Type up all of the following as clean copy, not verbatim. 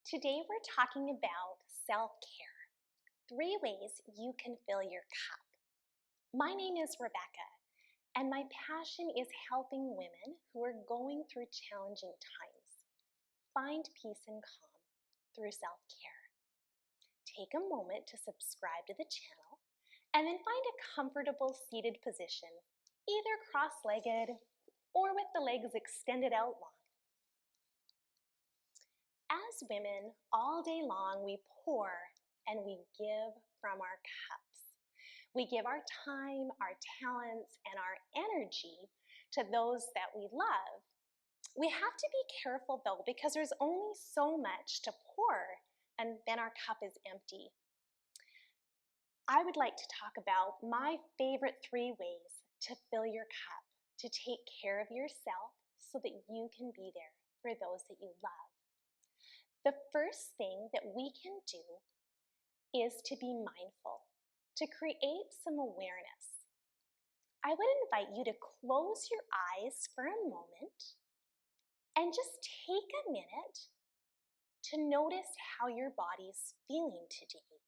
Today we're talking about self-care. 3 ways you can fill your cup. My name is Rebecca, and my passion is helping women who are going through challenging times find peace and calm through self-care. Take a moment to subscribe to the channel and then find a comfortable seated position, either cross-legged or with the legs extended out long. As women, all day long we pour and we give from our cups. We give our time, our talents, and our energy to those that we love. We have to be careful though, because there's only so much to pour and then our cup is empty. I would like to talk about my favorite 3 ways to fill your cup, to take care of yourself so that you can be there for those that you love. The first thing that we can do is to be mindful, to create some awareness. I would invite you to close your eyes for a moment and just take a minute to notice how your body's feeling today.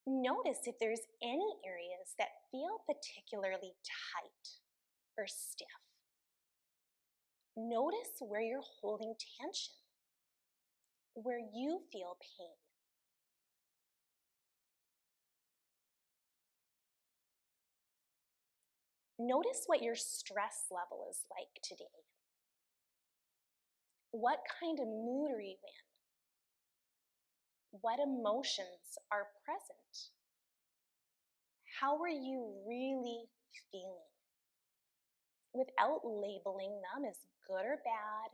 Notice if there's any areas that feel particularly tight or stiff. Notice where you're holding tension, where you feel pain. Notice what your stress level is like today. What kind of mood are you in? What emotions are present? How are you really feeling? Without labeling them as good or bad,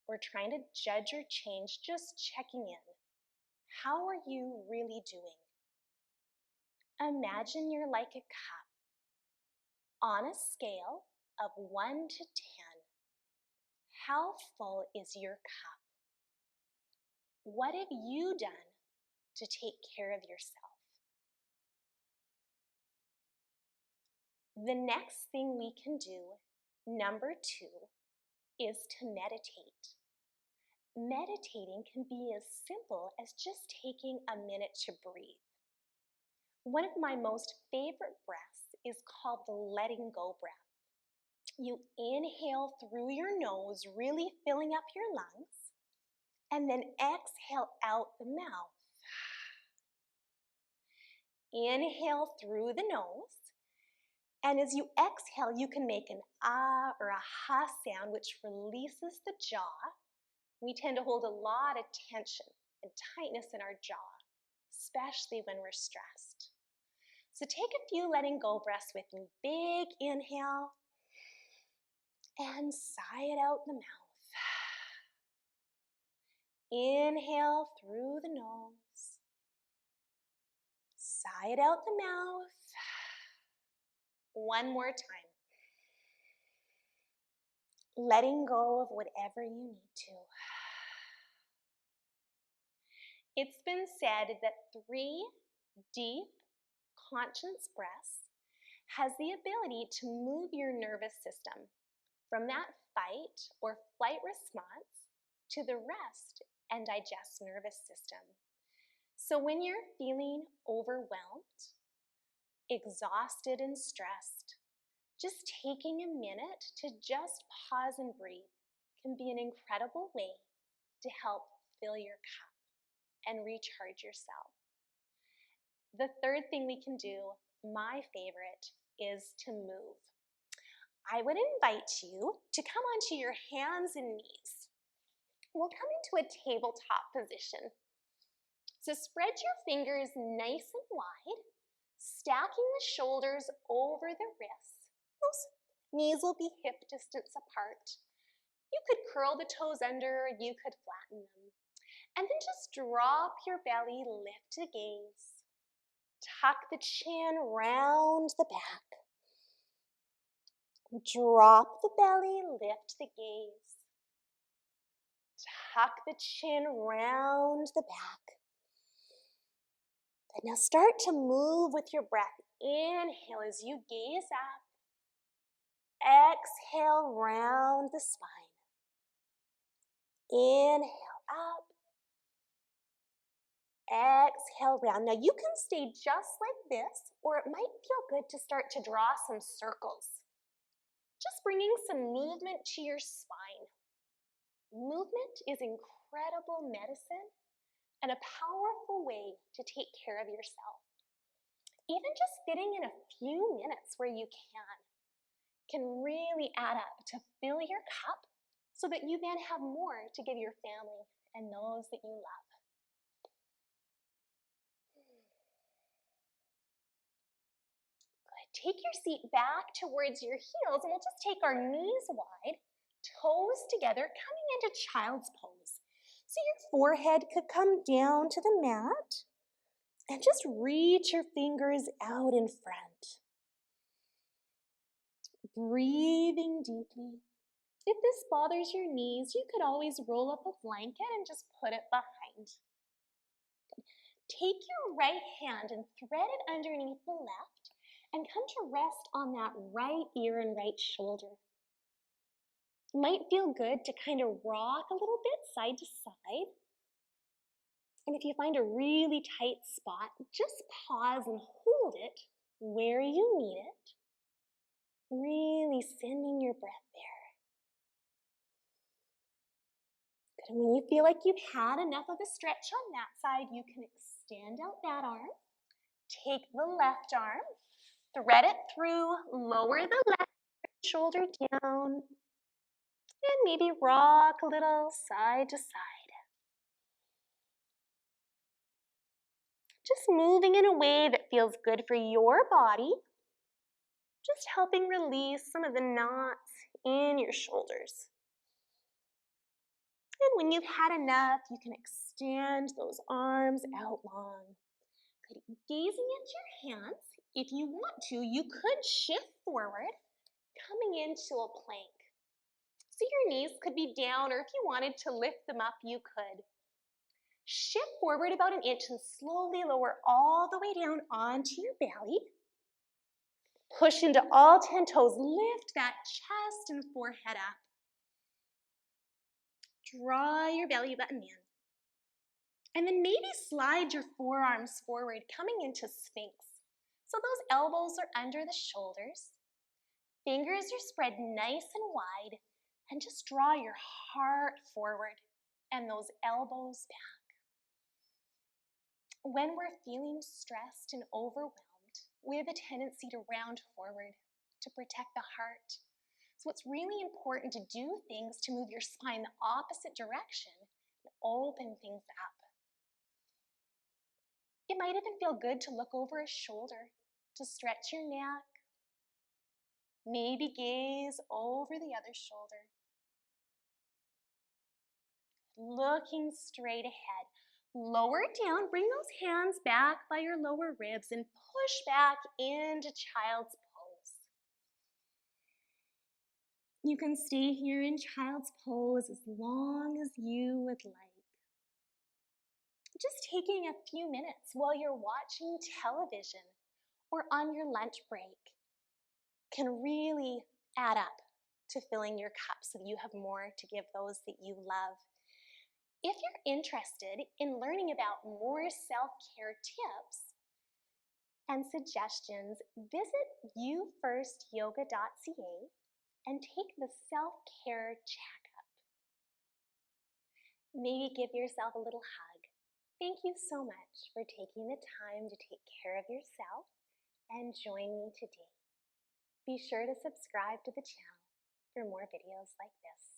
or trying to judge or change, just checking in. How are you really doing? Imagine you're like a cup. On a scale of 1 to 10, how full is your cup? What have you done to take care of yourself? The next thing we can do, number 2, is to meditate. Meditating can be as simple as just taking a minute to breathe. One of my most favorite breaths is called the letting go breath. You inhale through your nose, really filling up your lungs, and then exhale out the mouth. Inhale through the nose, and as you exhale, you can make an ah or a ha sound, which releases the jaw. We tend to hold a lot of tension and tightness in our jaw, especially when we're stressed. So take a few letting go breaths with me. Big inhale and sigh it out the mouth. Inhale through the nose. Sigh it out the mouth. One more time. Letting go of whatever you need to. It's been said that 3 deep, conscious breaths has the ability to move your nervous system from that fight or flight response to the rest and digest nervous system. So when you're feeling overwhelmed, exhausted and stressed, just taking a minute to just pause and breathe can be an incredible way to help fill your cup and recharge yourself. The third thing we can do, my favorite, is to move. I would invite you to come onto your hands and knees. We'll come into a tabletop position. So spread your fingers nice and wide, stacking the shoulders over the wrists. Those knees will be hip distance apart. You could curl the toes under, or you could flatten them. And then just drop your belly, lift the gaze. Tuck the chin round the back. Drop the belly, lift the gaze. Tuck the chin round the back. And now start to move with your breath. Inhale as you gaze up. Exhale round the spine. Inhale, up. Exhale, round. Now you can stay just like this, or it might feel good to start to draw some circles. Just bringing some movement to your spine. Movement is incredible medicine and a powerful way to take care of yourself. Even just fitting in a few minutes where you can really add up to fill your cup so that you then have more to give your family and those that you love. Good. Take your seat back towards your heels, and we'll just take our knees wide, toes together, coming into child's pose. So your forehead could come down to the mat, and just reach your fingers out in front. Breathing deeply. If this bothers your knees, you could always roll up a blanket and just put it behind. Take your right hand and thread it underneath the left and come to rest on that right ear and right shoulder. It might feel good to kind of rock a little bit side to side. And if you find a really tight spot, just pause and hold it where you need it. Really sending your breath there. Good. And when you feel like you've had enough of a stretch on that side, you can extend out that arm. Take the left arm, thread it through, lower the left shoulder down, and maybe rock a little side to side. Just moving in a way that feels good for your body, just helping release some of the knots in your shoulders. And when you've had enough, you can extend those arms out long. Good. Gazing at your hands, if you want to, you could shift forward, coming into a plank. So your knees could be down, or if you wanted to lift them up, you could. Shift forward about an inch and slowly lower all the way down onto your belly. Push into all 10 toes. Lift that chest and forehead up. Draw your belly button in. And then maybe slide your forearms forward, coming into Sphinx. So those elbows are under the shoulders. Fingers are spread nice and wide. And just draw your heart forward and those elbows back. When we're feeling stressed and overwhelmed, we have a tendency to round forward to protect the heart. So it's really important to do things to move your spine the opposite direction and open things up. It might even feel good to look over a shoulder, to stretch your neck. Maybe gaze over the other shoulder. Looking straight ahead. Lower it down, bring those hands back by your lower ribs and push back into child's pose. You can stay here in child's pose as long as you would like. Just taking a few minutes while you're watching television or on your lunch break can really add up to filling your cup so that you have more to give those that you love. If you're interested in learning about more self-care tips and suggestions, visit youfirstyoga.ca and take the self-care checkup. Maybe give yourself a little hug. Thank you so much for taking the time to take care of yourself and join me today. Be sure to subscribe to the channel for more videos like this.